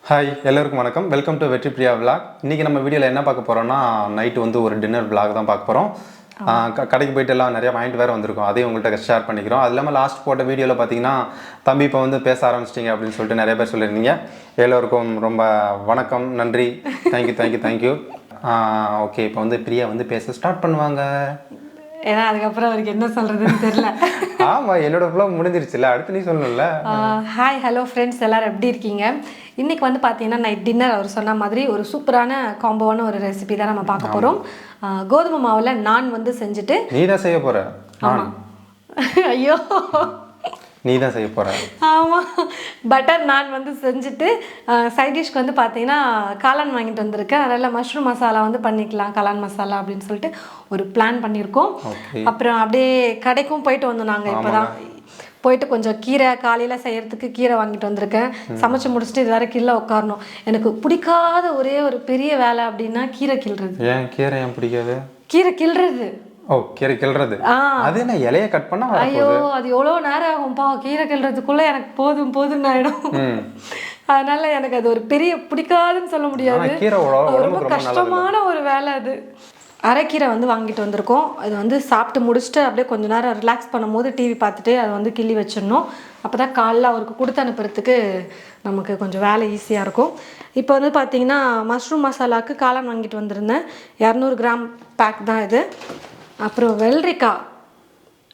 Hi எல்லோருக்கும் வணக்கம். Welcome to வெற்றி பிரியா விளாக். இன்றைக்கி நம்ம வீடியோவில் என்ன பார்க்க போகிறோம்னா, நைட்டு வந்து ஒரு டின்னர் விளாக் தான் பார்க்க போகிறோம். கடைக்கு போயிட்டு எல்லாம் நிறையா வாங்கிட்டு வேறு வந்திருக்கோம், அதையும் உங்கள்கிட்ட ஷேர் பண்ணிக்கிறோம். அது இல்லாமல் லாஸ்ட் போட்ட வீடியோவில் பார்த்தீங்கன்னா, தம்பி இப்போ வந்து பேச ஆரம்பிச்சிட்டிங்க அப்படின்னு சொல்லிட்டு நிறைய பேர் சொல்லியிருந்தீங்க. எல்லோருக்கும் ரொம்ப வணக்கம், நன்றி, தேங்க்யூ. ஓகே, இப்போ வந்து பிரியா வந்து பேச ஸ்டார்ட் பண்ணுவாங்க. ஏன்னா அதுக்கப்புறம் அவருக்கு என்ன சொல்கிறதுன்னு தெரியல. ஆமாம், என்னோட ஃப்ளோக் முடிஞ்சிருச்சுல்ல, அடுத்து நீ சொல்லணும்ல. ஹாய் ஹலோ ஃப்ரெண்ட்ஸ், எல்லோரும் எப்படி இருக்கீங்க? இன்றைக்கி வந்து பார்த்தீங்கன்னா நைட் டின்னர் அவர் சொன்ன மாதிரி ஒரு சூப்பரான காம்போவான ஒரு ரெசிபி தான் நம்ம பார்க்க போகிறோம். கோதுமை மாவில் நான் வந்து செஞ்சுட்டு நீ தான் செய்ய போகிற. ஆமாம், ஐயோ நீ தான் செய்ய போகிற. ஆமாம், பட்டர் நான் வந்து செஞ்சுட்டு சைட் டிஷ்க்கு வந்து பார்த்தீங்கன்னா காளான் வாங்கிட்டு வந்திருக்கேன். அதனால் மஷ்ரூம் மசாலா வந்து பண்ணிக்கலாம், காளான் மசாலா அப்படின்னு சொல்லிட்டு ஒரு பிளான் பண்ணியிருக்கோம். அப்புறம் அப்படியே கடைக்கும் போயிட்டு வந்தோம். நாங்கள் இப்போ தான் போயிட்டு கொஞ்சம் கீரை காலையில் செய்கிறதுக்கு கீரை வாங்கிட்டு வந்திருக்கேன். சமைச்சு முடிச்சுட்டு இது வேறு கீழே உட்காரணும். எனக்கு பிடிக்காத ஒரே ஒரு பெரிய வேலை அப்படின்னா கீரை கிள்றது. ஏன் கீரை ஏன் பிடிக்காது? கீரை கிள்றது. ஓ, கீரை கிள்றது. அது என்ன, இலையை கட் பண்ணா? ஐயோ, அது எவ்வளோ நேரம் ஆகும்பா கீரை கிள்றதுக்குள்ள எனக்கு போதும் ஆயிடும். அதனால எனக்கு அது ஒரு பெரிய பிடிக்காதுன்னு சொல்ல முடியாது, ரொம்ப கஷ்டமான ஒரு வேலை அது. அரைக்கீரை வந்து வாங்கிட்டு வந்திருக்கோம். அது வந்து சாப்பிட்டு முடிச்சுட்டு அப்படியே கொஞ்சம் நேரம் ரிலாக்ஸ் பண்ணும் போது டிவி பார்த்துட்டு அதை வந்து கிள்ளி வச்சிடணும். அப்போ தான் காலைல அவருக்கு கொடுத்து அனுப்புறதுக்கு நமக்கு கொஞ்சம் வேலை ஈஸியாக இருக்கும். இப்போ வந்து பார்த்திங்கன்னா மஷ்ரூம் மசாலாவுக்கு காளான் வாங்கிட்டு வந்திருந்தேன். 200 கிராம் பேக் தான் இது. அப்புறம் வெள்ளரிக்காய்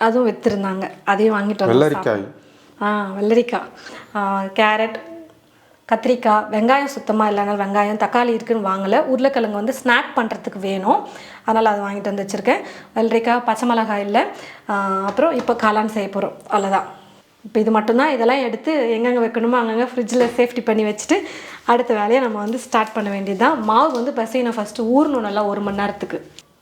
அதுவும் விற்றுருந்தாங்க, அதையும் வாங்கிட்டு வந்தேன். வெள்ளரிக்காய், கேரட், கத்திரிக்காய், வெங்காயம் சுத்தமாக இல்லைனா வெங்காயம், தக்காளி இருக்குதுன்னு வாங்கலை. உருளைக்கிழங்கு வந்து ஸ்நாக் பண்ணுறதுக்கு வேணும், அதனால் அதை வாங்கிட்டு வந்து வச்சுருக்கேன். வெள்ளரிக்காய், பச்சை மிளகாய் இல்லை. அப்புறம் இப்போ காளான் செய்ய போகிறோம், அவ்வளோதான். இப்போ இது மட்டும்தான். இதெல்லாம் எடுத்து எங்கெங்கே வைக்கணுமோ அங்கங்கே ஃப்ரிட்ஜில் சேஃப்டி பண்ணி வச்சுட்டு அடுத்த வேலையை நம்ம வந்து ஸ்டார்ட் பண்ண வேண்டியது தான். மாவு வந்து பசையினை ஃபஸ்ட்டு ஊறணும் நல்லா 1 மணி நேரத்துக்கு.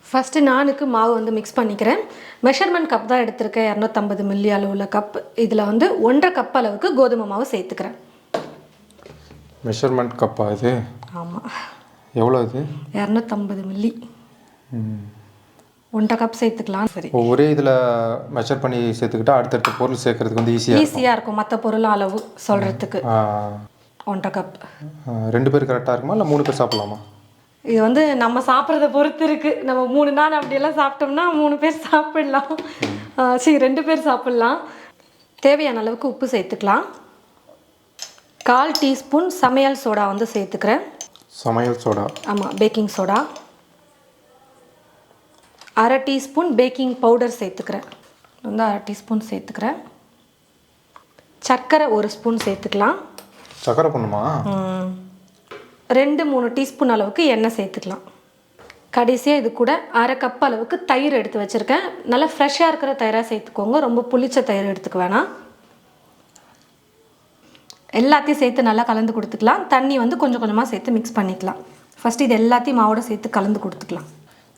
ஃபஸ்ட்டு நானுக்கு மாவு வந்து மிக்ஸ் பண்ணிக்கிறேன். மெஷர்மெண்ட் கப் தான் எடுத்திருக்கேன், 250 மில்லி அளவுள்ள கப். இதில் வந்து 1.5 கப் அளவுக்கு கோதுமை மாவு சேர்த்துக்கிறேன். மெஷர்மெண்ட் கப்பா இது? ஆமாம். எவ்வளோ இது? 250 மில்லி. 1.5 கப் சேர்த்துக்கலாம். சரி, ஒரே இதில் மெஷர் பண்ணி சேர்த்துக்கிட்டா அடுத்தடுத்த பொருள் சேர்க்கறதுக்கு வந்து ஈஸியாக இருக்கும். மற்ற பொருள் அளவு சொல்கிறதுக்கு 1.5 கப். 2 பேர் கரெக்டாக இருக்குமா இல்லை 3 பேர் சாப்பிட்லாமா? இது வந்து நம்ம சாப்பிட்றத பொறுத்து இருக்குது. நம்ம 3 நாள் அப்படியெல்லாம் சாப்பிட்டோம்னா 3 பேர் சாப்பிட்லாம். 2 பேர் சாப்பிட்லாம். தேவையான அளவுக்கு உப்பு சேர்த்துக்கலாம். 1/4 டீஸ்பூன் சமையல் சோடா வந்து சேர்த்துக்கிறேன். சமையல் சோடா? ஆமாம், baking soda. 1/2 teaspoon baking powder சேர்த்துக்கிறேன். வந்து 1/2 டீஸ்பூன் சேர்த்துக்கிறேன். சர்க்கரை 1 ஸ்பூன் சேர்த்துக்கலாம். சர்க்கரை பண்ணுமா? 2-3 டீஸ்பூன் அளவுக்கு எண்ணெய் சேர்த்துக்கலாம். கடைசியாக இது கூட 1/2 கப் அளவுக்கு தயிர் எடுத்து வச்சுருக்கேன். நல்லா ஃப்ரெஷ்ஷாக இருக்கிற தயிராக சேர்த்துக்கோங்க, ரொம்ப புளிச்ச தயிர் எடுத்துக்க வேணாம். எல்லாத்தையும் சேர்த்து நல்லா கலந்து கொடுத்துக்கலாம். தண்ணி வந்து கொஞ்சம் கொஞ்சமாக சேர்த்து மிக்ஸ் பண்ணிக்கலாம். ஃபஸ்ட்டு இது எல்லாத்தையும் மாவோட சேர்த்து கலந்து கொடுத்துக்கலாம்.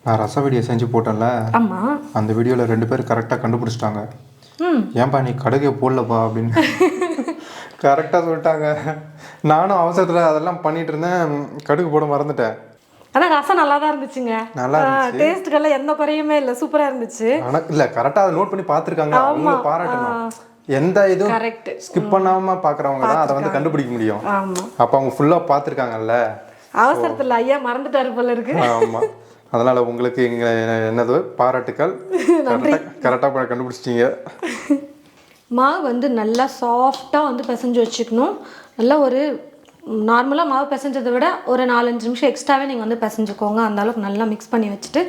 நான் ரச வீடியோ செஞ்சு போட்டேன்ல, ஆமாம், அந்த வீடியோவில் 2 பேர் கரெக்டாக கண்டுபிடிச்சிட்டாங்க. ஏன்பா நீ கடுகை போடலப்பா அப்படின்னு கரெக்டாக சொல்லிட்டாங்க. நானும் அவசரத்தில் அதெல்லாம் பண்ணிட்டு இருந்தேன், கடுகு போட மறந்துட்டேன். ஆனால் ரசம் நல்லா தான் இருந்துச்சுங்க. நல்லா இருந்துச்சு, டேஸ்ட்டுக்கெல்லாம் எந்த குறையுமே இல்லை, சூப்பராக இருந்துச்சு. ஆனால் இல்லை, கரெக்டாக அதை நோட் பண்ணி பார்த்துருக்காங்க, அவங்க பாராட்டணும். எந்த இதுவும் ஸ்கிப் பண்ணாம பாக்குறவங்க தான் அதை வந்து கண்டுபிடிக்க முடியும். அப்ப அவங்க ஃபுல்லா பாத்துருக்காங்கல்ல, அவசரத்துல ஐயா மறந்துட்டாரு போல இருக்கு. ஆமா, அதனால உங்களுக்கு இங்க என்னது பாராட்டுக்கள், கரெக்டா கண்டுபிடிச்சிட்டீங்க. மாவு வந்து நல்லா சாஃப்டா வந்து பிசைஞ்சு வச்சுக்கணும். நல்லா ஒரு நார்மலாக மாவு பிசைஞ்சதை விட ஒரு 4-5 நிமிஷம் எக்ஸ்ட்ராவே நீங்கள் வந்து பிசைஞ்சுக்கோங்க. அந்த அளவுக்கு நல்லா மிக்ஸ் பண்ணி வச்சுட்டு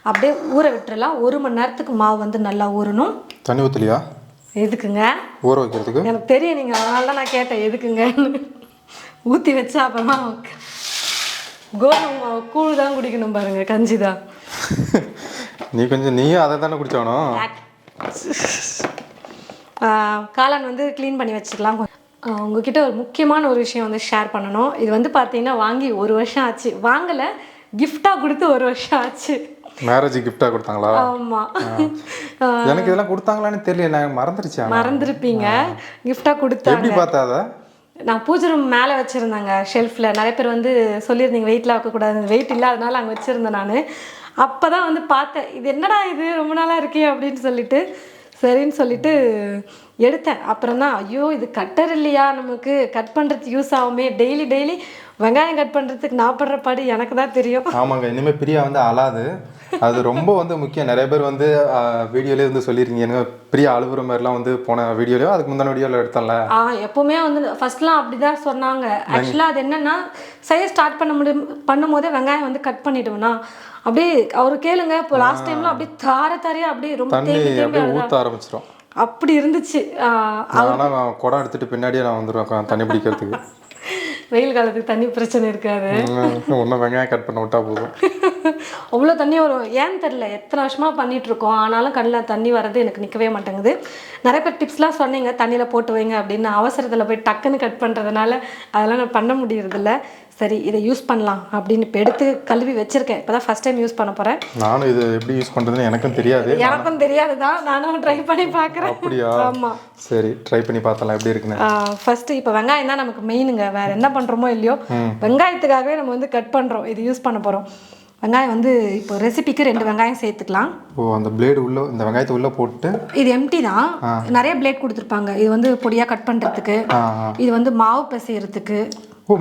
அப்படியே ஊற விட்டுறலாம். 1 மணி நேரத்துக்கு மாவு வந்து நல்லா ஊறணும். தண்ணி ஊற்றலையா? எதுக்குங்க? ஊற வைக்கிறதுக்கு. எனக்கு தெரியும் நீங்கள், அதனால தான் நான் கேட்டேன் எதுக்குங்க. ஊற்றி வச்சா அப்புறமா கோதுமை மாவு கூழ் தான் குடிக்கணும் பாருங்க, கஞ்சி தான். நீயும் அதை தானே குடிச்சானோ? காளான் வந்து க்ளீன் பண்ணி வச்சுக்கலாம். உங்ககிட்ட ஒரு முக்கியமான ஒரு விஷயம் வந்து ஷேர் பண்ணணும். இது வந்து பார்த்தீங்கன்னா வாங்கி 1 வருஷம் ஆச்சு. வாங்கலை, கிஃப்டாக கொடுத்து 1 வருஷம் ஆச்சு. மேரேஜ் கிஃப்டாக கொடுத்தாங்களா? ஆமாம். எனக்கு இதெல்லாம் கொடுத்தாங்களான்னு தெரியல, நான் மறந்துருப்பீங்க. கிஃப்டாக கொடுத்தாங்க. எப்படி பார்த்தாத? நான் பூஜை ரூம் மேலே வச்சுருந்தேங்க ஷெல்ஃபில். நிறைய பேர் வந்து சொல்லியிருந்தீங்க வெயிட்லாம் வைக்கக்கூடாது, வெயிட் இல்லை, அதனால அங்கே வச்சுருந்தேன் நான். அப்போ தான் வந்து பார்த்தேன், இது என்னடா இது ரொம்ப நாளாக இருக்கே அப்படின்னு சொல்லிட்டு சரின்னு சொல்லிட்டு எடுத்தேன். அப்புறம் தான் ஐயோ இது கட்டர் இல்லையா, நமக்கு கட் பண்ணுறதுக்கு யூஸ் ஆகுமே, டெய்லி டெய்லி வெங்காயம் கட் பண்ணுறதுக்கு நான் படுற பாடு எனக்கு தான் தெரியும். ஆமாங்க, இனிமேல் பிரியா வந்து அழாது, அது ரொம்ப வந்து முக்கியம். நிறைய பேர் வந்து வீடியோலேயே வந்து சொல்லியிருக்கீங்க, எனக்கு பிரியா அழுகுற மாதிரிலாம் வந்து போன வீடியோலையோ அதுக்கு முந்தின வீடியோவில் எடுத்தல. எப்போவுமே வந்து ஃபர்ஸ்ட்லாம் அப்படி தான் சொன்னாங்க. ஆக்சுவலாக அது என்னென்னா செய்ய ஸ்டார்ட் பண்ணும்போதே வெங்காயம் வந்து கட் பண்ணிட்டோம்னா அப்படியே அவரு கேளுங்க, இப்போ லாஸ்ட் டைம்லாம் அப்படியே தாரையாக அப்படியே ரொம்ப தேம்பி ஊற்ற ஆரம்பிச்சிடும். அப்படி இருந்துச்சு. ஆனால் நான் குடம் எடுத்துகிட்டு பின்னாடியே நான் வந்துடுவேன் தண்ணி பிடிக்கிறதுக்கு. வெயில் காலத்துக்கு தண்ணி பிரச்சனை இருக்காது, ஒன்றும் வெங்காயம் கட் பண்ண விட்டா போதும். அவ்வளோ தண்ணி வரும். ஏன்னு தெரில, எத்தனை வருஷமாக பண்ணிகிட்ருக்கோம், ஆனாலும் கண்ணில் தண்ணி வர்றது எனக்கு நிற்கவே மாட்டேங்குது. நிறைய பேர் டிப்ஸ்லாம் சொன்னீங்க தண்ணியில் போட்டு வைங்க அப்படின்னு. அவசரத்தில் போய் டக்குன்னு கட் பண்ணுறதுனால அதெல்லாம் நான் பண்ண முடியறதில்ல. சரி இதை யூஸ் பண்ணலாம் அப்படின்னு இப்போ எடுத்து கழுவி வச்சுருக்கேன். இப்போ தான் ஃபஸ்ட் டைம் யூஸ் பண்ண போகிறேன். நானும் இது எப்படி யூஸ் பண்ணுறதுன்னு எனக்கும் தெரியாது தான், நானும் ட்ரை பண்ணி பார்க்குறேன். அப்படியா? ஆமாம், சரி ட்ரை பண்ணி பார்த்தலாம் எப்படி இருக்குன்னு. ஃபஸ்ட்டு இப்போ வெங்காயம் தான் நமக்கு மெயினுங்க. வேறு என்ன பண்ணுறோமோ இல்லையோ வெங்காயத்துக்காகவே நம்ம வந்து கட் பண்ணுறோம், இது யூஸ் பண்ண போகிறோம். வெங்காயம் வந்து இப்போ ரெசிபிக்கு 2 வெங்காயம் சேர்த்துக்கலாம். அந்த பிளேடு உள்ள இந்த வெங்காயத்தை உள்ளே போட்டு, இது எம்டி தான், நிறைய பிளேட் கொடுத்துருப்பாங்க. இது வந்து பொடியாக கட் பண்ணுறதுக்கு, இது வந்து மாவு பிசையறதுக்கு.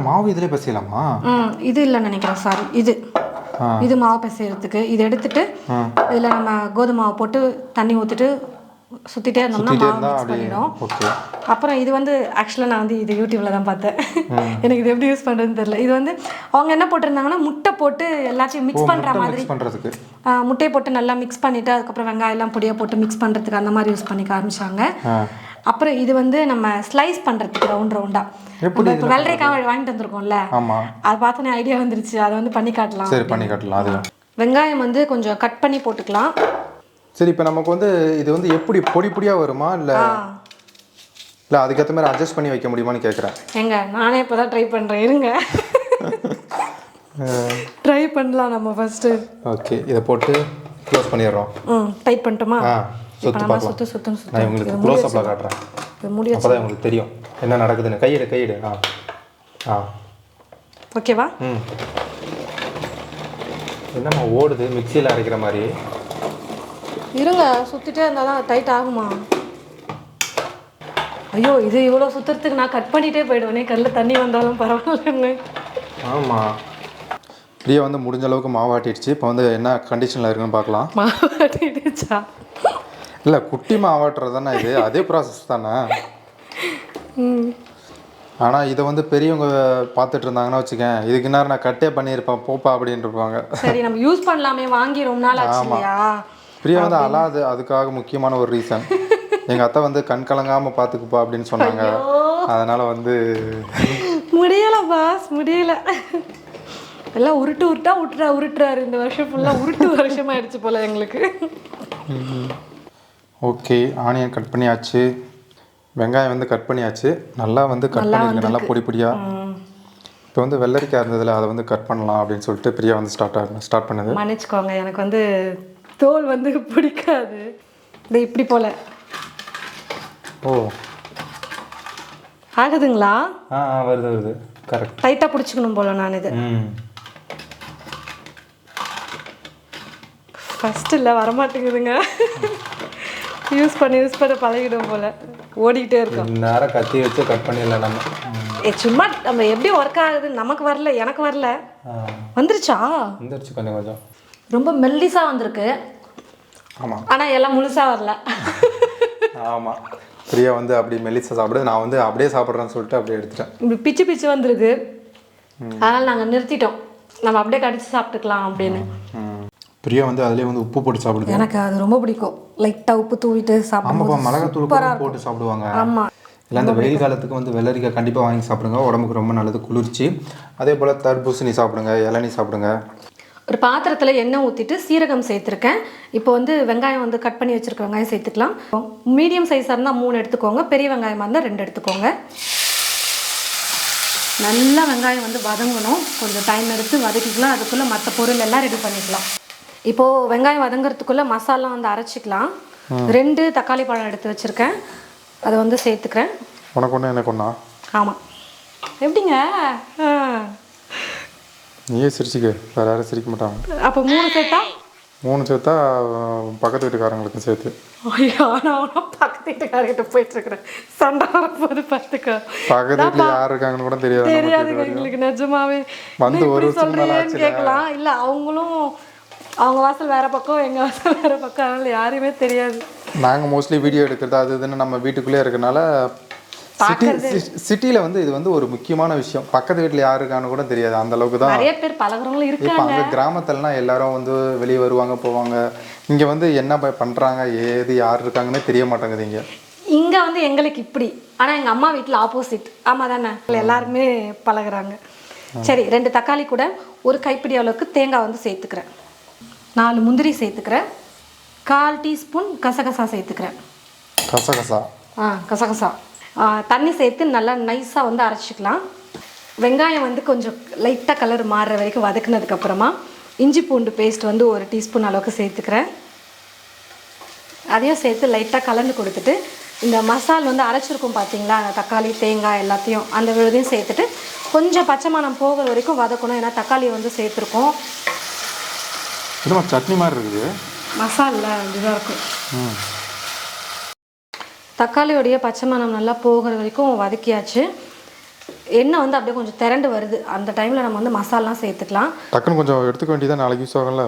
மாவு இதிலே பிசையலாமா? இது இல்லைன்னு நினைக்கிறேன், சாரி, இது மாவு பிசையறதுக்கு. இது எடுத்துட்டு இதில் நம்ம கோதுமை மாவு போட்டு தண்ணி ஊற்றிட்டு சுற்றிட்டே இருந்தோம்னா மாவு மிக்ஸ் பண்ணிடும். அப்புறம் இது வந்து ஆக்சுவலாக நான் வந்து இது யூடியூப்ல தான் பார்த்தேன். எனக்கு இது எப்படி யூஸ் பண்ணுறதுன்னு தெரியல. இது வந்து அவங்க என்ன போட்டிருந்தாங்கன்னா முட்டை போட்டு எல்லாத்தையும் மிக்ஸ் பண்ணுற மாதிரி, முட்டையை போட்டு நல்லா மிக்ஸ் பண்ணிவிட்டு அதுக்கப்புறம் வெங்காயம் எல்லாம் பொடியை போட்டு மிக்ஸ் பண்ணுறதுக்கு அந்த மாதிரி யூஸ் பண்ணிக்க ஆரம்பிச்சாங்க. அப்புறம் இது வந்து நம்ம ஸ்லைஸ் பண்ணுறதுக்கு ரவுண்டா இப்போ வெள்ளரிக்காய் வாங்கிட்டு வந்திருக்கோம்ல, அதை பார்த்தோன்னே ஐடியா வந்துருச்சு, அதை வந்து பண்ணி காட்டலாம். வெங்காயம் வந்து கொஞ்சம் கட் பண்ணி போட்டுக்கலாம். சரி, இப்போ நமக்கு வந்து இது வந்து எப்படி பொடி பொடியாக வருமா இல்லை அதுக்கேற்ற மாதிரி அட்ஜஸ்ட் பண்ணி வைக்க முடியுமான்னு கேட்குறேன். நானே இப்போ தான் ட்ரை பண்ணுறேன், இருங்க ட்ரை பண்ணலாம் நம்ம ஃபஸ்ட்டு. ஓகே, இதை போட்டு க்ளோஸ் பண்ணிடுறோம். டைட் பண்ணிட்டோமா? சுத்து நான் உங்களுக்கு க்ளோஸ் அப்ல காட்டுறேன், அப்பதான் உங்களுக்கு தெரியும் என்ன நடக்குதுன்னு. கையிடு. ஓகேவா? என்னம்மா ஓடுது மிக்சியில் அரைக்கிற மாதிரி? இருங்க, சுற்றிட்டே இருந்தால் தான் டைட் ஆகுமா? ஐயோ, இது இவ்வளோ சுற்றுறதுக்கு நான் கட் பண்ணிகிட்டே போயிடுவேனே, கல்லில் தண்ணி வந்தாலும் பரவாயில்லன்னு. ஆமாம், பிரியா வந்து முடிஞ்ச அளவுக்கு மாவாட்டிடுச்சு. இப்போ வந்து என்ன கண்டிஷனில் இருக்குன்னு பார்க்கலாம். மாவாட்டிடுச்சா? இல்லை, குட்டி மாவாட்டுறது தானே இது, அதே ப்ராசஸ் தானே. ஆனால் இதை வந்து பெரியவங்க பார்த்துட்டு இருந்தாங்கன்னா வச்சுக்கேன், இதுக்கு நேரம் நான் கட்டே பண்ணியிருப்பேன் போப்பா அப்படின்னு இருப்பாங்க. சரி, நம்ம யூஸ் பண்ணலாமே, வாங்கி ரொம்ப நாள் ஆச்சுலையா. பிரியா வந்து அழாது, அதுக்காக முக்கியமான ஒரு ரீசன். எங்கள் அத்தை வந்து கண் கலங்காமல் பார்த்துக்குப்பா அப்படின்னு சொன்னாங்க. அதனால் வந்து முடியலை பாஸ், முடியலை. எல்லாம் உருட்டுறாரு இந்த வருஷம் ஃபுல்லாக. வருஷமாயிடுச்சு போல் எங்களுக்கு. ஓகே, ஆனியன் கட் பண்ணியாச்சு, வெங்காயம் வந்து கட் பண்ணியாச்சு, நல்லா வந்து கட் பண்ணிருக்கு, நல்லா பொடி பொடியாக. இப்போ வந்து வெள்ளரிக்காய் இருந்ததில் அதை வந்து கட் பண்ணலாம் அப்படின்னு சொல்லிட்டு பிரியா வந்து ஸ்டார்ட் பண்ணது. மன்னிச்சுக்கோங்க, எனக்கு வந்து தோல் வந்து பிடிக்காது. இது இப்படி போல. ஓ, ஆகுதுங்களா? வருது கரெக்ட். டைட்டாக பிடிச்சிக்கணும் போல நான் இது. ஃபர்ஸ்ட் இல்லை, வரமாட்டேங்குதுங்க. யூஸ் பண்ணி பழகிடும் போல, ஓடிக்கிட்டே இருக்கும். நேரம் கத்தி வச்சு கட் பண்ணிடலாம் நம்ம. சும்மா நம்ம எப்படி ஒர்க் ஆகுது, நமக்கு வரல, எனக்கு வரல. வந்துருச்சு கொஞ்சம் ரொம்ப மெல்லிசா வந்திருக்கு. ஆமாம், ஆனால் எல்லாம் முழுசாக வரல. ஆமாம், பிரியா வந்து அப்படி மெல்லிசா சாப்பிடுது, நான் வந்து அப்படியே சாப்பிட்றேன்னு சொல்லிட்டு அப்படியே எடுத்துட்டேன். இப்படி பிச்சு வந்திருக்கு, அதனால் நாங்கள் நிறுத்திட்டோம். நம்ம அப்படியே கடிச்சு சாப்பிட்டுக்கலாம் அப்படின்னு. பிரியா வந்து அதுலேயே வந்து உப்பு போட்டு சாப்பிடுது. எனக்கு அது ரொம்ப பிடிக்கும், லைட்டாக உப்பு தூவிட்டு சாப்பிடுவோம். மிளகாத்தூள் போட்டு சாப்பிடுவாங்க. ஆமாம், இல்லை அந்த வெயில் காலத்துக்கு வந்து வெள்ளரிக்காய் கண்டிப்பாக வாங்கி சாப்பிடுங்க, உடம்புக்கு ரொம்ப நல்லது, குளிர்ச்சி. அதே போல் தர்பூசணி சாப்பிடுங்க, இளநீ சாப்பிடுங்க. ஒரு பாத்திரத்தில் எண்ணெய் ஊற்றிட்டு சீரகம் சேர்த்துருக்கேன். இப்போ வந்து வெங்காயம் வந்து கட் பண்ணி வச்சுருக்க வெங்காயம் சேர்த்துக்கலாம். மீடியம் சைஸாக இருந்தால் 3 எடுத்துக்கோங்க, பெரிய வெங்காயமாக இருந்தால் 2 எடுத்துக்கோங்க. நல்லா வெங்காயம் வந்து வதங்கணும், கொஞ்சம் டைம் எடுத்து வதக்கிக்கலாம். அதுக்குள்ளே மற்ற பொருள் எல்லாம் ரெடி பண்ணிக்கலாம். இப்போது வெங்காயம் வதங்கிறதுக்குள்ளே மசாலா வந்து அரைச்சிக்கலாம். 2 தக்காளி பழம் எடுத்து வச்சுருக்கேன், அதை வந்து சேர்த்துக்கிறேன். உனக்கு ஒன்று எனக்கு ஒன்றா? ஆமாம், எப்படிங்க? நீயே சிரிச்சுக்க, வேற யாரும் சிரிக்க மாட்டாங்க. அப்போ 3 சேர்த்தா? 3 சேர்த்தா பக்கத்து வீட்டுக்காரங்களுக்கும் சேர்த்து. ஐயோ, நான் பக்கத்து வீட்டுக்காரர்கிட்ட போயிட்டு இருக்கிறேன், சண்டை வரப்போது பார்த்துக்க. பக்கத்து வீட்டில் யார் இருக்காங்கன்னு கூட தெரியாது. தெரியாதுங்க எங்களுக்கு நிஜமாவே. வந்து ஒரு சொல்றீங்கன்னு கேட்கலாம். இல்லை, அவங்களும் அவங்க வாசல் வேற பக்கம், எங்கள் வாசல் வேற பக்கம், அதனால யாருமே தெரியாது. நாங்கள் மோஸ்ட்லி வீடியோ எடுக்கிறது அது இதுன்னு நம்ம வீட்டுக்குள்ளே இருக்கனால சிட்டியில் வந்து இது வந்து ஒரு முக்கியமான விஷயம். பக்கத்து வீட்டில் யார் இருக்கான்னு கூட தெரியாது, அந்த அளவுக்கு தான் நிறைய பேர் பழகுறவங்களும் இருக்காங்க. இப்போ அங்கே கிராமத்துலலாம் எல்லாரும் வந்து வெளியே வருவாங்க போவாங்க. இங்கே வந்து என்ன பண்ணுறாங்க ஏது யார் இருக்காங்கன்னே தெரிய மாட்டேங்குது. இங்கே வந்து எங்களுக்கு இப்படி, ஆனால் எங்கள் அம்மா வீட்டில் ஆப்போசிட். ஆமாம் தானே, எல்லாருமே பழகுறாங்க. சரி, 2 தக்காளி கூட ஒரு கைப்பிடி அளவுக்கு தேங்காய் வந்து சேர்த்துக்கிறேன். 4 முந்திரி சேர்த்துக்கிறேன். 1/4 டீஸ்பூன் கசகசா சேர்த்துக்கிறேன். கசகசா? கசகசா. தண்ணி சேர்த்து நல்லா நைஸாக வந்து அரைச்சிக்கலாம். வெங்காயம் வந்து கொஞ்சம் லைட்டாக கலர் மாறுற வரைக்கும் வதக்குனதுக்கப்புறமா இஞ்சி பூண்டு பேஸ்ட் வந்து 1 டீஸ்பூன் அளவுக்கு சேர்த்துக்கிறேன். அதையும் சேர்த்து லைட்டாக கலந்து கொடுத்துட்டு இந்த மசால் வந்து அரைச்சிருக்கும் பார்த்தீங்களா, தக்காளி தேங்காய் எல்லாத்தையும் அந்த விழுதையும் சேர்த்துட்டு கொஞ்சம் பச்சை மணம் போகிற வரைக்கும் வதக்கணும். ஏன்னா தக்காளி வந்து சேர்த்துருக்கோம். சட்னி மாதிரி இருக்குது மசாலா, இதுதான் இருக்கும். தக்காளியோடைய பச்சை மணம் நல்லா போகிற வரைக்கும் வதக்கியாச்சு. எண்ணெய் வந்து அப்படியே கொஞ்சம் திரண்டு வருது, அந்த டைமில் நம்ம வந்து மசாலாம் சேர்த்துக்கலாம். டக்குன்னு கொஞ்சம் எடுத்துக்க வேண்டியதான், நாளைக்கு யூஸ் ஆகும்ல.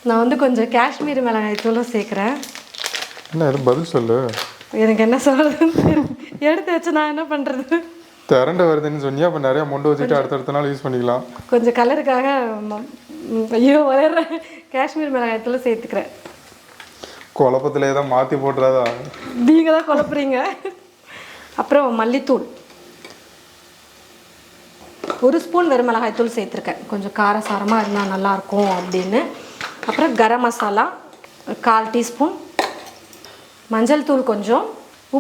நான் வந்து கொஞ்சம் காஷ்மீரி மிளகாய் தூளும் சேர்க்குறேன். என்ன எதுவும் பதில் சொல்லு. எனக்கு என்ன சொல்கிறதுன்னு எடுத்து வச்சு நான் என்ன பண்ணுறது. திரண்டு வருதுன்னு சொன்னியா, அப்போ நிறையா மொண்டு வச்சுட்டு அடுத்தடுத்த நாள் யூஸ் பண்ணிக்கலாம். கொஞ்சம் கலருக்காக ஐயோ வளர்ற காஷ்மீர் மிளகாய் தூள் சேர்த்துக்கிறேன். குழப்பத்தில் ஏதோ மாற்றி போட்டுறாதா? நீங்கள் தான் குழப்புறீங்க. அப்புறம் மல்லித்தூள் 1 ஸ்பூன் வெறும் மிளகாய் தூள் சேர்த்துருக்கேன், கொஞ்சம் காரசாரமாக இருந்தால் நல்லாயிருக்கும் அப்படின்னு. அப்புறம் கரம் மசாலா 1/4 டீஸ்பூன், மஞ்சள் தூள் கொஞ்சம்,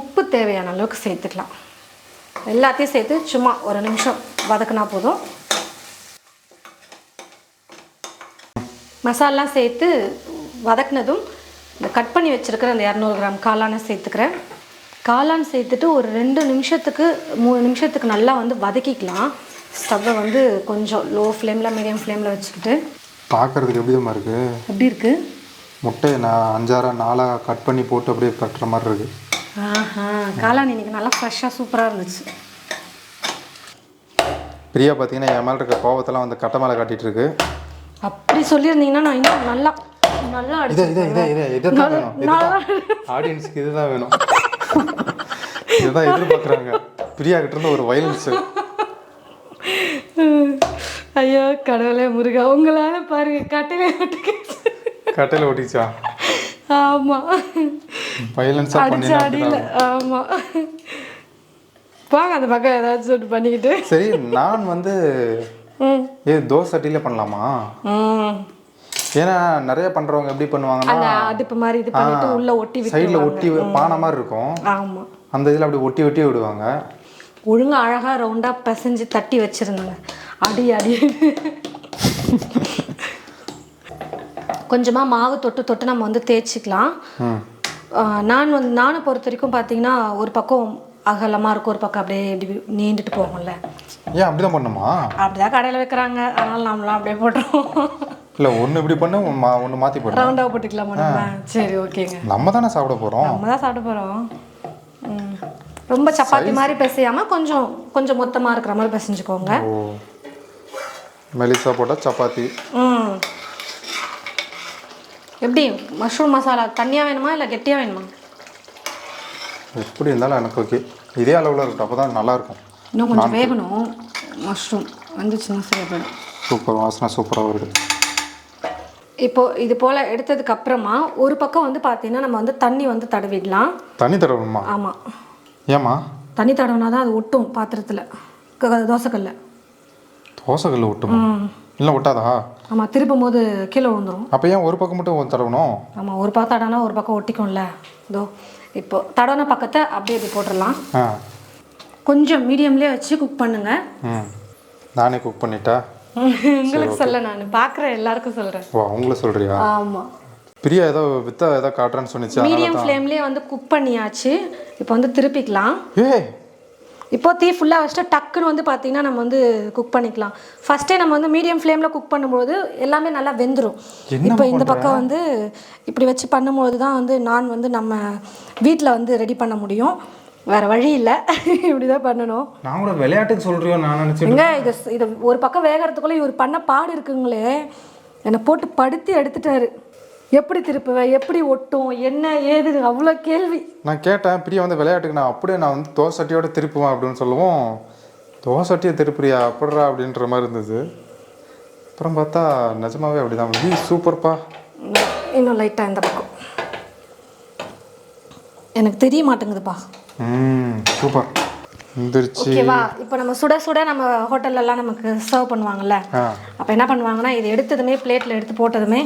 உப்பு தேவையான அளவுக்கு சேர்த்துக்கலாம். எல்லாத்தையும் சேர்த்து சும்மா 1 நிமிஷம் வதக்குனா போதும். மசாலாம் சேர்த்து வதக்குனதும் இந்த கட் பண்ணி வச்சுருக்கிற அந்த 200 கிராம் காளானை சேர்த்துக்கிறேன். காளான் சேர்த்துட்டு ஒரு 2 நிமிஷத்துக்கு 3 நிமிஷத்துக்கு நல்லா வந்து வதக்கிக்கலாம். ஸ்டவ்வை வந்து கொஞ்சம் லோ ஃப்ளேமில் மீடியம் ஃப்ளேமில் வச்சுக்கிட்டு. பார்க்குறதுக்கு எப்படி தான் இருக்குது? எப்படி இருக்குது? முட்டையை நான் 5-6 நாளாக கட் பண்ணி போட்டு அப்படியே கட்டுற மாதிரி இருக்குது. காளான் இன்றைக்கி நல்லா ஃப்ரெஷ்ஷாக சூப்பராக இருந்துச்சு. பிரியா பார்த்தீங்கன்னா என் மேலே இருக்க கோவத்தெல்லாம் வந்து கட்டை மேலே காட்டிகிட்டு இருக்கு. அப்படி சொல்லியிருந்தீங்கன்னா நான் இன்னும் நல்லா ஆடியன்ஸ்க்கு இதுதான் வேணும், இதுதான் எதிர்பார்க்குறாங்க. பிரியா கிட்ட இருந்து ஒரு வயலன்ஸ். ஐயோ கடவுளே முருகா, உங்களால பாருங்க கட்டையில ஒட்டிச்சா? ஆமா, வயலன்ஸா அடிச்ச அடியில. ஆமா, வாங்க அந்த பக்கம் ஏதாச்சும் சொல்லிட்டு பண்ணிக்கிட்டு. சரி, நான் வந்து தோசை சட்டியில பண்ணலாமா? ஏன்னா நிறைய பண்றவங்க எப்படி பண்ணுவாங்கன்னா அடுப்பு மாதிரி இது பண்ணிட்டு உள்ள ஒட்டி சைடுல ஒட்டி பானை மாதிரி இருக்கும். ஆமா, அந்த இதில் அப்படி ஒட்டி ஒட்டி விடுவாங்க. ஒழுங்கா அழகா ரவுண்டா பிசைஞ்சு தட்டி வச்சிருந்தாங்க. அடி அடி கொஞ்சமா மாவு தொட்டு தொட்டு நம்ம வந்து தேய்ச்சிக்கலாம். நானை பொறுத்த வரைக்கும் பார்த்தீங்கன்னா ஒரு பக்கம் அகலமாக இருக்கும், ஒரு பக்கம் அப்படியே நீண்டுட்டு போகும்ல. ஏன் அப்படிதான் பண்ணுமா? அப்படிதான் கடையில் வைக்கிறாங்க, அதனால நம்மளாம் அப்படியே போட்டுருவோம். இல்லை, ஒன்று இப்படி பண்ணு, ஒன்று மாற்றி போட்டு ரவுண்டாக போட்டுக்கலாமா நம்ம? சரி, ஓகேங்க. நம்ம தானே சாப்பிட போகிறோம். நம்ம தான் சாப்பிட போகிறோம். ரொம்ப சப்பாத்தி மாதிரி பிசையாமல் கொஞ்சம் கொஞ்சம் மொத்தமாக இருக்கிற மாதிரி பிசைஞ்சுக்கோங்க. மெலிசா போட்டால் சப்பாத்தி. எப்படி மஷ்ரூம் மசாலா தண்ணியாக வேணுமா இல்லை கெட்டியாக வேணுமா? எப்படி இருந்தாலும் எனக்கு ஓகே, இதே அளவில் இருக்கட்டும், அப்போ தான் நல்லாயிருக்கும். இன்னும் கொஞ்சம் வேகணும். மஷ்ரூம் வந்துச்சுன்னா சரியா போயிடும். சூப்பர், வாசனை சூப்பராக வருது. இப்போது இது போல் எடுத்ததுக்கு அப்புறமா ஒரு பக்கம் வந்து பார்த்தீங்கன்னா நம்ம வந்து தண்ணி வந்து தடவிடலாம். தண்ணி தடவணுமா? ஆமாம். ஏம்மா? தண்ணி தடவினா தான் அது ஒட்டும் பாத்திரத்தில், தோசைக்கல்ல. தோசைக்கல்ல ஒட்டுமா? இல்லை ஒட்டாதா? ஆமாம், திருப்பும் போது கீழே விழுந்துடும். அப்போ ஏன் ஒரு பக்கம் மட்டும் தடவணும்? ஆமாம், ஒரு பக்கம் தடவினா ஒரு பக்கம் ஒட்டிக்கும்ல. இதோ இப்போ தடவின பக்கத்தை அப்படியே இப்படி போட்டுடலாம். கொஞ்சம் மீடியம்லேயே வச்சு குக் பண்ணுங்க. நானே குக் பண்ணிட்டா? உங்களுக்கு சொல்ல, நான் பார்க்குறேன் எல்லாருக்கும் சொல்கிறேன். ஓ, அவங்கள சொல்கிறியா? ஆமாம். பிரியா ஏதோ ஏதோ காட்டுறேன்னு சொன்னிச்சு. மீடியம் ஃப்ளேம்லேயே வந்து குக் பண்ணியாச்சு. இப்போ வந்து திருப்பிக்கலாம். இப்போ தீ ஃபுல்லாக வச்சுட்டு டக்குன்னு வந்து பார்த்திங்கன்னா நம்ம வந்து குக் பண்ணிக்கலாம். ஃபஸ்ட்டே நம்ம வந்து மீடியம் ஃப்ளேமில் குக் பண்ணும்போது எல்லாமே நல்லா வெந்துடும். இப்போ இந்த பக்கம் வந்து இப்படி வச்சு பண்ணும்போது தான் வந்து நான் வந்து நம்ம வீட்டில் வந்து ரெடி பண்ண முடியும். வேறு வழி இல்லை, இப்படி தான் பண்ணணும். நான் கூட விளையாட்டுக்கு சொல்கிறியோ நான் நினச்சிங்க. இது ஒரு பக்கம் வேகிறதுக்குள்ளே இவர் பண்ண பாடு இருக்குங்களே, என்னை போட்டு படுத்தி எடுத்துட்டாரு. எப்படி திருப்புவேன், எப்படி ஒட்டும், என்ன ஏது, அவ்வளோ கேள்வி. நான் கேட்டேன் பிரியா வந்து விளையாட்டுக்கு நான் அப்படியே நான் வந்து தோசை சட்டியோட திருப்புவேன் அப்படின்னு சொல்லுவோம். தோசை சட்டியை திருப்புறியா அப்படிறா அப்படின்ற மாதிரி இருந்தது. அப்புறம் பார்த்தா நிஜமாவே அப்படிதான். சூப்பர்ப்பா. இன்னும் லைட்டாக இந்த பக்கம் எனக்கு தெரிய மாட்டேங்குதுப்பா. சூப்பர் வந்துருச்சு. ஓகேவா? இப்போ நம்ம சுட சுட நம்ம ஹோட்டல்லலாம் நமக்கு சர்வ் பண்ணுவாங்கல்ல, அப்போ என்ன பண்ணுவாங்கன்னா இது எடுத்ததுமே பிளேட்டில் எடுத்து போட்டதுமே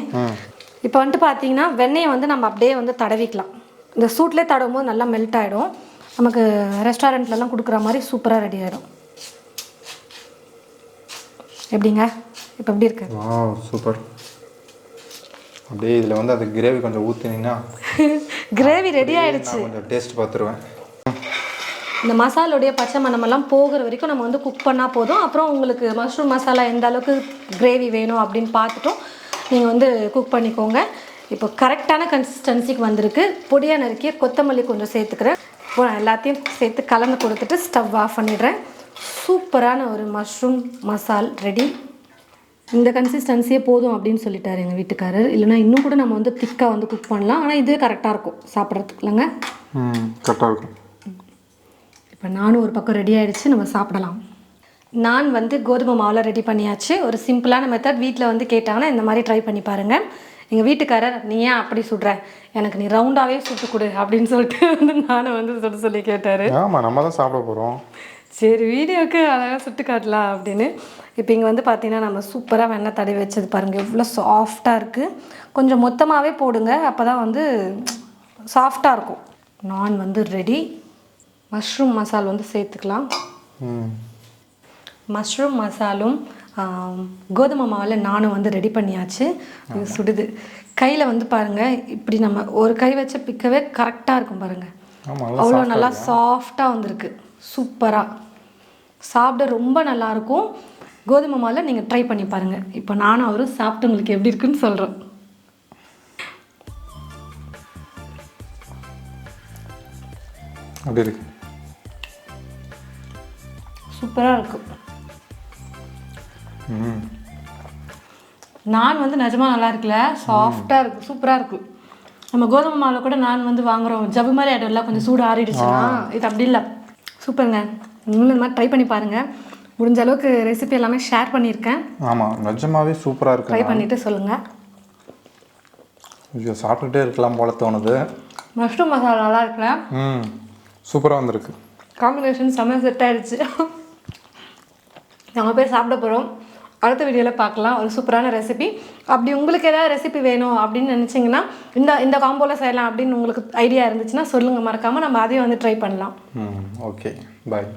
இப்போ வந்துட்டு பார்த்தீங்கன்னா வெண்ணெயை வந்து நம்ம அப்படியே வந்து தடவிக்கலாம். இந்த சூட்லேயே தடவும் போது நல்லா மெல்ட் ஆகிடும். நமக்கு ரெஸ்டாரண்ட்லலாம் கொடுக்குற மாதிரி சூப்பராக ரெடி ஆகிடும். எப்படிங்க இப்போ எப்படி இருக்கு? சூப்பர். அப்படியே இதில் வந்து அது கிரேவி கொஞ்சம் ஊற்றினீங்கன்னா கிரேவி ரெடி ஆகிடுச்சு. கொஞ்சம் டேஸ்ட் பார்த்துருவேன். இந்த மசாலோடைய பச்சை மணமெல்லாம் போகிற வரைக்கும் நம்ம வந்து குக் பண்ணால் போதும். அப்புறம் உங்களுக்கு மஷ்ரூம் மசாலா எந்த அளவுக்கு கிரேவி வேணும் அப்படின்னு பார்த்துட்டும் நீங்கள் வந்து குக் பண்ணிக்கோங்க. இப்போ கரெக்டான கன்சிஸ்டன்சிக்கு வந்திருக்கு. பொடியாக நறுக்கிய கொத்தமல்லி கொஞ்சம் சேர்த்துக்கிறேன். இப்போ நான் எல்லாத்தையும் சேர்த்து கலந்து கொடுத்துட்டு ஸ்டவ் ஆஃப் பண்ணிடுறேன். சூப்பரான ஒரு மஷ்ரூம் மசால் ரெடி. இந்த கன்சிஸ்டன்சியே போதும் அப்படின்னு சொல்லிட்டாரு எங்கள் வீட்டுக்காரர். இல்லைனா இன்னும் கூட நம்ம வந்து திக்காக வந்து குக் பண்ணலாம். ஆனால் இதே கரெக்டாக இருக்கும் சாப்பிட்றதுக்கு இல்லைங்க? கரெக்டாக இருக்கும். இப்போ நானும் ஒரு பக்கம் ரெடி ஆகிடுச்சு, நம்ம சாப்பிடலாம். நான் வந்து கோதுமை மாவில் ரெடி பண்ணியாச்சு. ஒரு சிம்பிளான மெத்தட். வீட்டில் வந்து கேட்டாங்கன்னா இந்த மாதிரி ட்ரை பண்ணி பாருங்கள். எங்கள் வீட்டுக்காரர் நீ ஏன் அப்படி சுடுற, எனக்கு நீ ரவுண்டாகவே சுட்டு கொடு அப்படின்னு சொல்லிட்டு வந்து நானும் வந்து சுட சொல்லி கேட்டார். ஆமாம், நம்ம தான் சாப்பிட போகிறோம். சரி வீடியோவுக்கு அழகாக சுட்டு காட்டலாம் அப்படின்னு. இப்போ இங்கே வந்து பார்த்தீங்கன்னா நம்ம சூப்பராக வெண்ணெய் தடவி வச்சது பாருங்கள் எவ்வளோ சாஃப்டாக இருக்குது. கொஞ்சம் மொத்தமாகவே போடுங்க, அப்போ தான் வந்து சாஃப்டாக இருக்கும். நான் வந்து ரெடி. மஷ்ரூம் மசால் வந்து சேர்த்துக்கலாம். மஷ்ரூம் மசாலும் கோதுமை மாவில் நானும் வந்து ரெடி பண்ணியாச்சு. இது சுடுது. கையில் வந்து பாருங்கள் இப்படி நம்ம ஒரு கை வச்சு பிக்கவே கரெக்டாக இருக்கும் பாருங்கள். அவ்வளோ நல்லா சாஃப்டாக வந்திருக்கு. சூப்பராக சாப்பிட ரொம்ப நல்லாயிருக்கும். கோதுமை மாவில் நீங்கள் ட்ரை பண்ணி பாருங்கள். இப்போ நானும் அவரும் சாப்பிட்டு உங்களுக்கு எப்படி இருக்குன்னு சொல்கிறோம். அப்படி இருக்கு. சூப்பராக இருக்கும். நான் வந்து நிஜமாக நல்லா இருக்குல்ல, சாஃப்டாக இருக்குது, சூப்பராக இருக்குது. நம்ம கோதுமை மாவில் கூட நான் வந்து வாங்குகிறோம் ஜவ்வு மாதிரி ஆகிடும்ல, கொஞ்சம் சூடு ஆறிடுச்சுன்னா. இது அப்படி இல்லை, சூப்பருங்க. நீங்களும் இந்த மாதிரி ட்ரை பண்ணி பாருங்கள். முடிஞ்ச அளவுக்கு ரெசிபி எல்லாமே ஷேர் பண்ணியிருக்கேன். ஆமாம், நிஜமாவே சூப்பராக இருக்குது. ட்ரை பண்ணிவிட்டு சொல்லுங்கள். ஐயோ, சாப்பிட்டுட்டே இருக்கலாம் போல தோணுது. மஷ்ரூம் மசாலா நல்லா இருக்குல்ல? சூப்பராக வந்திருக்கு. காம்பினேஷன் செம்ம செட் ஆகிடுச்சு. நாங்கள் போய் சாப்பிட போகிறோம். அடுத்த வீடியோவில் பார்க்கலாம் ஒரு சூப்பரான ரெசிபி. அப்படி உங்களுக்கு ஏதாவது ரெசிபி வேணும் அப்படின்னு நினச்சிங்கன்னா இந்த காம்போவில் செய்யலாம் அப்படின்னு உங்களுக்கு ஐடியா இருந்துச்சுன்னா சொல்லுங்கள், மறக்காமல் நம்ம அதையும் வந்து ட்ரை பண்ணலாம். ஓகே, பாய்.